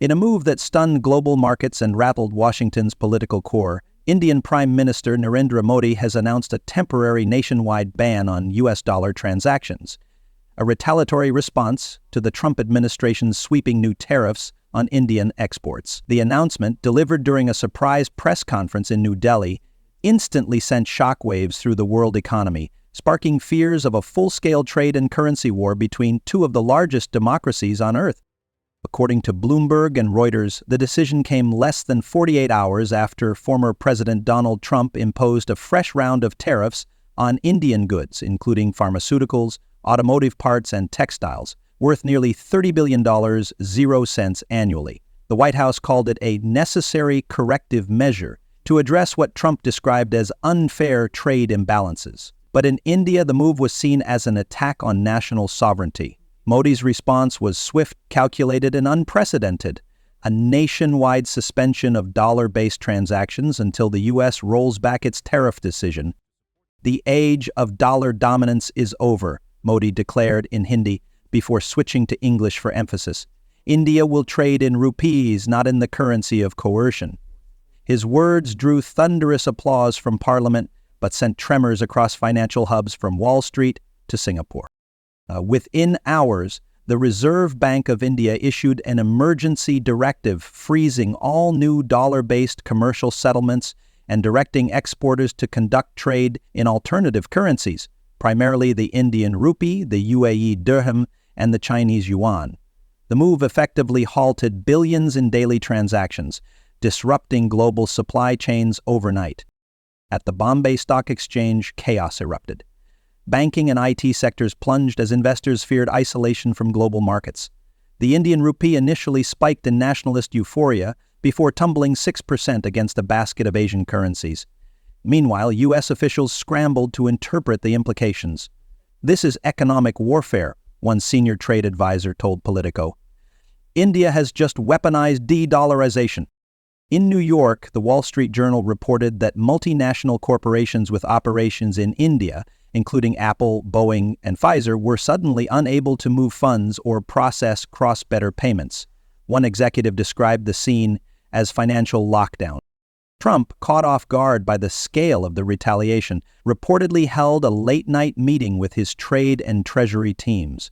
In a move that stunned global markets and rattled Washington's political core, Indian Prime Minister Narendra Modi has announced a temporary nationwide ban on U.S. dollar transactions, a retaliatory response to the Trump administration's sweeping new tariffs on Indian exports. The announcement, delivered during a surprise press conference in New Delhi, instantly sent shockwaves through the world economy, sparking fears of a full-scale trade and currency war between two of the largest democracies on Earth. According to Bloomberg and Reuters, the decision came less than 48 hours after former President Donald Trump imposed a fresh round of tariffs on Indian goods, including pharmaceuticals, automotive parts, and textiles, worth nearly $30 billion, 0 cents annually. The White House called it a necessary corrective measure to address what Trump described as unfair trade imbalances. But in India, the move was seen as an attack on national sovereignty. Modi's response was swift, calculated, and unprecedented: a nationwide suspension of dollar-based transactions until the U.S. rolls back its tariff decision. "The age of dollar dominance is over," Modi declared in Hindi before switching to English for emphasis. "India will trade in rupees, not in the currency of coercion." His words drew thunderous applause from Parliament, but sent tremors across financial hubs from Wall Street to Singapore. Within hours, the Reserve Bank of India issued an emergency directive freezing all new dollar-based commercial settlements and directing exporters to conduct trade in alternative currencies, primarily the Indian rupee, the UAE dirham, and the Chinese yuan. The move effectively halted billions in daily transactions, disrupting global supply chains overnight. At the Bombay Stock Exchange, chaos erupted. Banking and IT sectors plunged as investors feared isolation from global markets. The Indian rupee initially spiked in nationalist euphoria before tumbling 6% against a basket of Asian currencies. Meanwhile, U.S. officials scrambled to interpret the implications. "This is economic warfare," one senior trade advisor told Politico. "India has just weaponized de-dollarization." In New York, the Wall Street Journal reported that multinational corporations with operations in India, including Apple, Boeing, and Pfizer, were suddenly unable to move funds or process cross-border payments. One executive described the scene as financial lockdown. Trump, caught off guard by the scale of the retaliation, reportedly held a late-night meeting with his trade and treasury teams.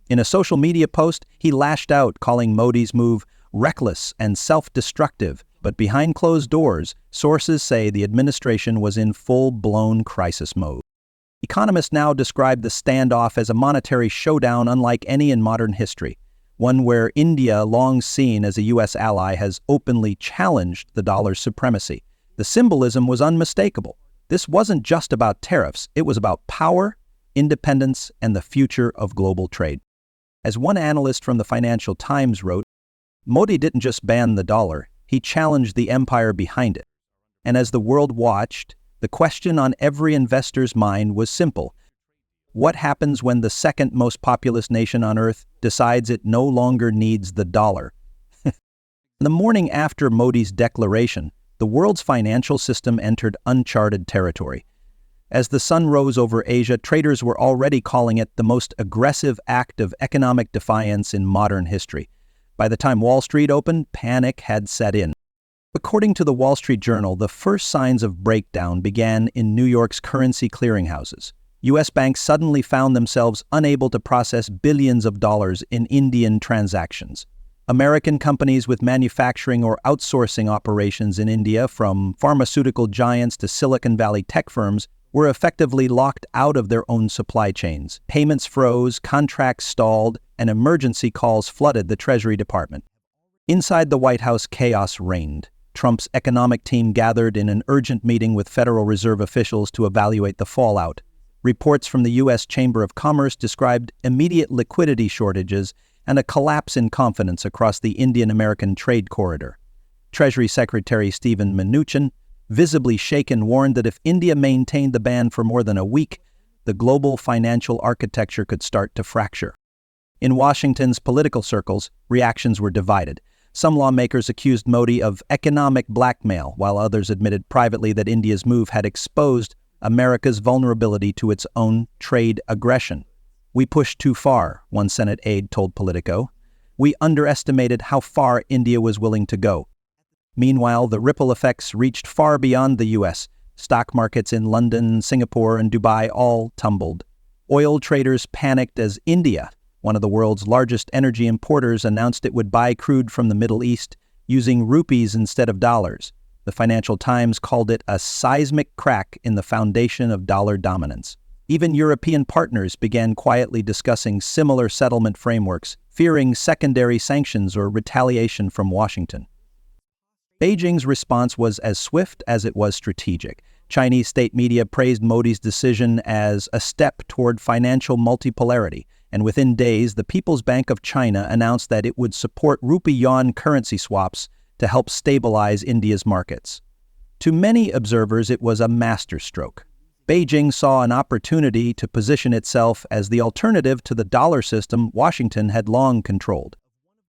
In a social media post, he lashed out, calling Modi's move reckless and self-destructive. But behind closed doors, sources say the administration was in full-blown crisis mode. Economists now describe the standoff as a monetary showdown unlike any in modern history, one where India, long seen as a U.S. ally, has openly challenged the dollar's supremacy. The symbolism was unmistakable. This wasn't just about tariffs, it was about power, independence, and the future of global trade. As one analyst from the Financial Times wrote, Modi didn't just ban the dollar, he challenged the empire behind it. And as the world watched, the question on every investor's mind was simple. What happens when the second most populous nation on earth decides it no longer needs the dollar? The morning after Modi's declaration, the world's financial system entered uncharted territory. As the sun rose over Asia, traders were already calling it the most aggressive act of economic defiance in modern history. By the time Wall Street opened, panic had set in. According to the Wall Street Journal, the first signs of breakdown began in New York's currency clearinghouses. U.S. banks suddenly found themselves unable to process billions of dollars in Indian transactions. American companies with manufacturing or outsourcing operations in India, from pharmaceutical giants to Silicon Valley tech firms, were effectively locked out of their own supply chains. Payments froze, contracts stalled, and emergency calls flooded the Treasury Department. Inside the White House, chaos reigned. Trump's economic team gathered in an urgent meeting with Federal Reserve officials to evaluate the fallout. Reports from the U.S. Chamber of Commerce described immediate liquidity shortages and a collapse in confidence across the Indian-American trade corridor. Treasury Secretary Steven Mnuchin, visibly shaken, warned that if India maintained the ban for more than a week, the global financial architecture could start to fracture. In Washington's political circles, reactions were divided. Some lawmakers accused Modi of economic blackmail, while others admitted privately that India's move had exposed America's vulnerability to its own trade aggression. "We pushed too far," one Senate aide told Politico. we underestimated how far India was willing to go. Meanwhile, the ripple effects reached far beyond the US. Stock markets in London, Singapore, and Dubai all tumbled. Oil traders panicked as India, one of the world's largest energy importers, announced it would buy crude from the Middle East using rupees instead of dollars. The Financial Times called it a seismic crack in the foundation of dollar dominance. Even European partners began quietly discussing similar settlement frameworks, fearing secondary sanctions or retaliation from Washington. Beijing's response was as swift as it was strategic. Chinese state media praised Modi's decision as a step toward financial multipolarity, and within days, the People's Bank of China announced that it would support rupee-yuan currency swaps to help stabilize India's markets. To many observers, it was a masterstroke. Beijing saw an opportunity to position itself as the alternative to the dollar system Washington had long controlled.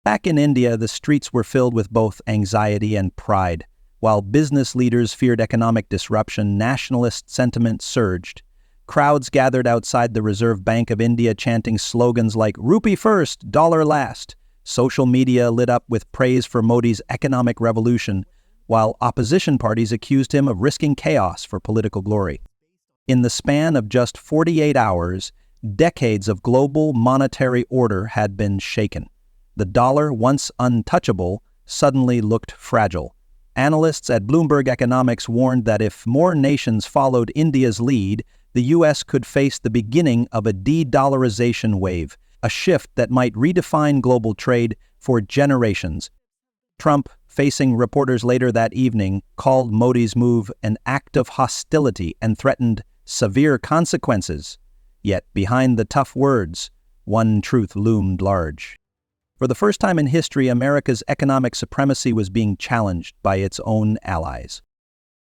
Back in India, the streets were filled with both anxiety and pride. While business leaders feared economic disruption, nationalist sentiment surged. Crowds gathered outside the Reserve Bank of India chanting slogans like "Rupee first, dollar last." Social media lit up with praise for Modi's economic revolution, while opposition parties accused him of risking chaos for political glory. In the span of just 48 hours, decades of global monetary order had been shaken. The dollar, once untouchable, suddenly looked fragile. Analysts at Bloomberg Economics warned that if more nations followed India's lead, the U.S. could face the beginning of a de-dollarization wave, a shift that might redefine global trade for generations. Trump, facing reporters later that evening, called Modi's move an act of hostility and threatened severe consequences. Yet behind the tough words, one truth loomed large. For the first time in history, America's economic supremacy was being challenged by its own allies.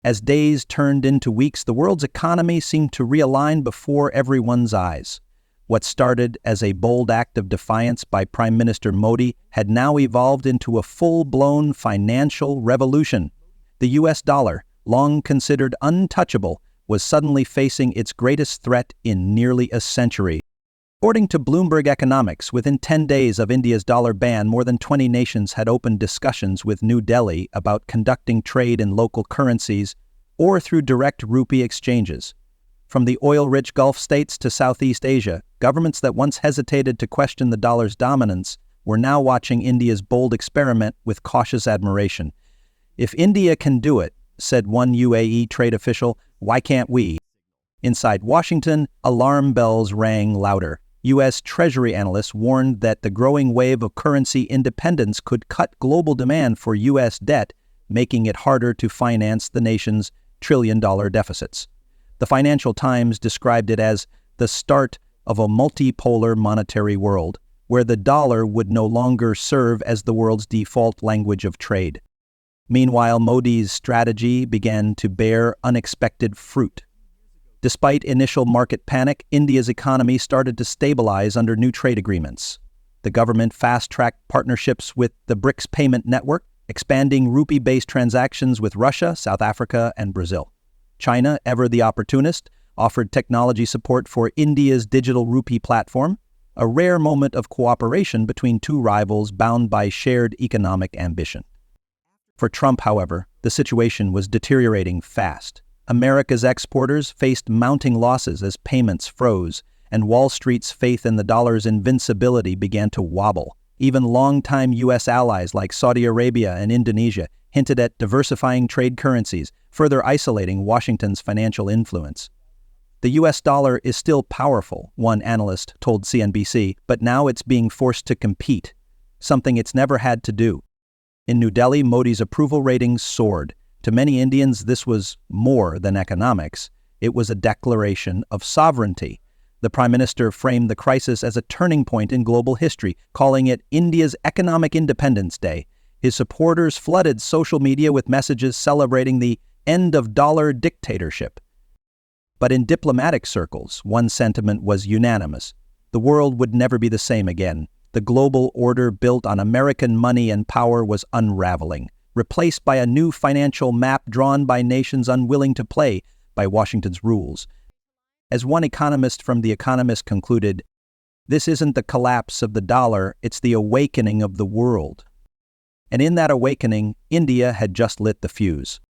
As days turned into weeks, the world's economy seemed to realign before everyone's eyes. What started as a bold act of defiance by Prime Minister Modi had now evolved into a full-blown financial revolution. The US dollar, long considered untouchable, was suddenly facing its greatest threat in nearly a century. According to Bloomberg Economics, within 10 days of India's dollar ban, more than 20 nations had opened discussions with New Delhi about conducting trade in local currencies or through direct rupee exchanges. From the oil-rich Gulf states to Southeast Asia, governments that once hesitated to question the dollar's dominance were now watching India's bold experiment with cautious admiration. "If India can do it," said one UAE trade official, "why can't we?" Inside Washington, alarm bells rang louder. U.S. Treasury analysts warned that the growing wave of currency independence could cut global demand for U.S. debt, making it harder to finance the nation's trillion-dollar deficits. The Financial Times described it as the start of a multipolar monetary world, where the dollar would no longer serve as the world's default language of trade. Meanwhile, Modi's strategy began to bear unexpected fruit. Despite initial market panic, India's economy started to stabilize under new trade agreements. The government fast-tracked partnerships with the BRICS payment network, expanding rupee-based transactions with Russia, South Africa, and Brazil. China, ever the opportunist, offered technology support for India's digital rupee platform, a rare moment of cooperation between two rivals bound by shared economic ambition. For Trump, however, the situation was deteriorating fast. America's exporters faced mounting losses as payments froze, and Wall Street's faith in the dollar's invincibility began to wobble. Even longtime U.S. allies like Saudi Arabia and Indonesia hinted at diversifying trade currencies, further isolating Washington's financial influence. The U.S. dollar is still powerful, one analyst told CNBC, but now it's being forced to compete, something it's never had to do. In New Delhi, Modi's approval ratings soared. To many Indians, this was more than economics. It was a declaration of sovereignty. The Prime Minister framed the crisis as a turning point in global history, calling it India's Economic Independence Day. His supporters flooded social media with messages celebrating the end of dollar dictatorship. But in diplomatic circles, one sentiment was unanimous. The world would never be the same again. The global order built on American money and power was unraveling, replaced by a new financial map drawn by nations unwilling to play by Washington's rules. As one economist from The Economist concluded, This isn't the collapse of the dollar, it's the awakening of the world. And in that awakening, India had just lit the fuse.